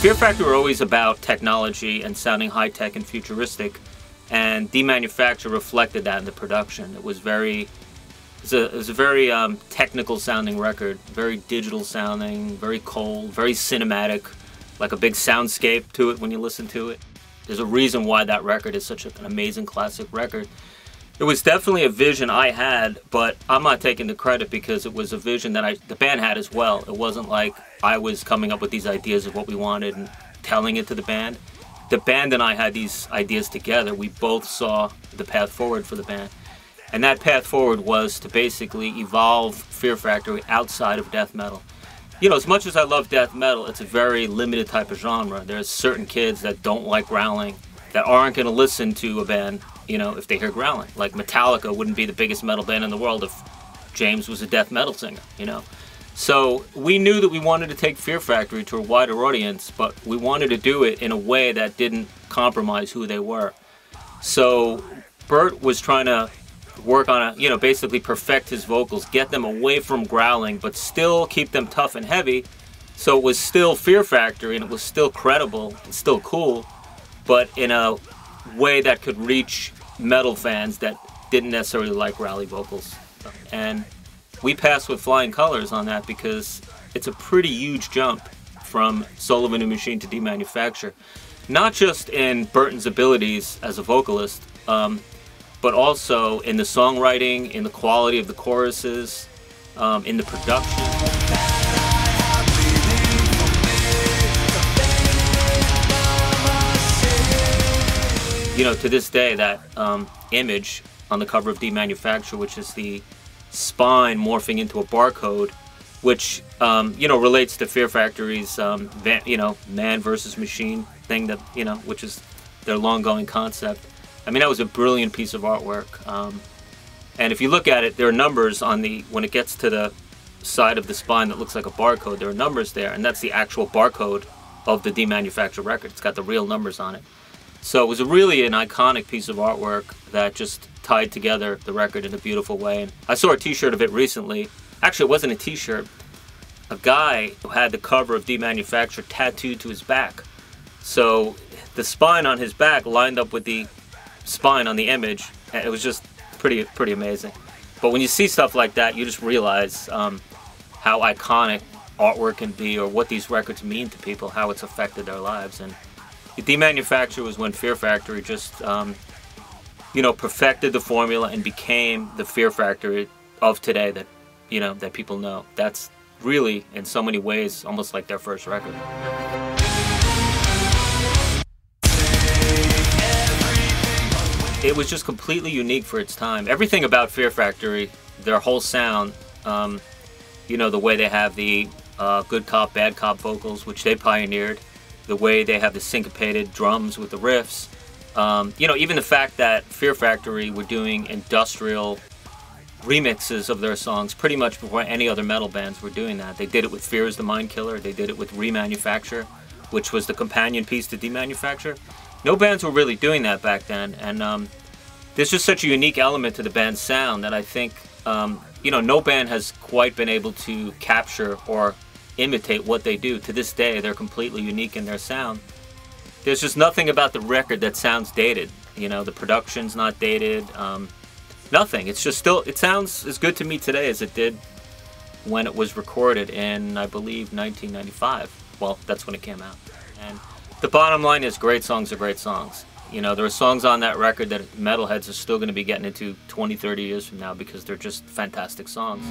Fear Factory were always about technology and sounding high-tech and futuristic, and Demanufacture reflected that in the production. It was a very technical sounding record, very digital sounding, very cold, very cinematic, like a big soundscape to it when you listen to it. There's a reason why that record is such an amazing classic record. It was definitely a vision I had, but I'm not taking the credit because it was a vision that the band had as well. It wasn't like I was coming up with these ideas of what we wanted and telling it to the band. The band and I had these ideas together. We both saw the path forward for the band. And that path forward was to basically evolve Fear Factory outside of death metal. You know, as much as I love death metal, it's a very limited type of genre. There's certain kids that don't like growling, that aren't going to listen to a band, you know, if they hear growling. Like Metallica wouldn't be the biggest metal band in the world if James was a death metal singer, you know. So we knew that we wanted to take Fear Factory to a wider audience, but we wanted to do it in a way that didn't compromise who they were. So Bert was trying to work on basically perfect his vocals, get them away from growling, but still keep them tough and heavy. So it was still Fear Factory and it was still credible and still cool, but in a way that could reach metal fans that didn't necessarily like growly vocals. And we passed with flying colors on that because it's a pretty huge jump from Soul of a New Machine to Demanufacture. Not just in Burton's abilities as a vocalist, but also in the songwriting, in the quality of the choruses, in the production. You know, to this day, that image on the cover of Demanufacture, which is the spine morphing into a barcode, which relates to Fear Factory's man versus machine thing, that which is their long-going concept. I mean, that was a brilliant piece of artwork. And if you look at it, there are numbers on when it gets to the side of the spine that looks like a barcode. There are numbers there, and that's the actual barcode of the Demanufacture record. It's got the real numbers on it. So it was really an iconic piece of artwork that just tied together the record in a beautiful way. And I saw a t-shirt of it recently. Actually, it wasn't a t-shirt. A guy who had the cover of Demanufacture tattooed to his back. So the spine on his back lined up with the spine on the image. And it was just pretty amazing. But when you see stuff like that, you just realize how iconic artwork can be, or what these records mean to people, how it's affected their lives. And Demanufacture was when Fear Factory just, perfected the formula and became the Fear Factory of today that, that people know. That's really, in so many ways, almost like their first record. It was just completely unique for its time. Everything about Fear Factory, their whole sound, the way they have the good cop, bad cop vocals, which they pioneered, the way they have the syncopated drums with the riffs. Even the fact that Fear Factory were doing industrial remixes of their songs pretty much before any other metal bands were doing that. They did it with Fear is the Mind Killer. They did it with Remanufacture, which was the companion piece to Demanufacture. No bands were really doing that back then, and there's just such a unique element to the band's sound that I think, no band has quite been able to capture or imitate what they do. To this day, they're completely unique in their sound. There's just nothing about the record that sounds dated. The production's not dated. Nothing. It's just it sounds as good to me today as it did when it was recorded in, I believe, 1995. Well, that's when it came out. And the bottom line is, great songs are great songs. There are songs on that record that metalheads are still going to be getting into 20, 30 years from now because they're just fantastic songs.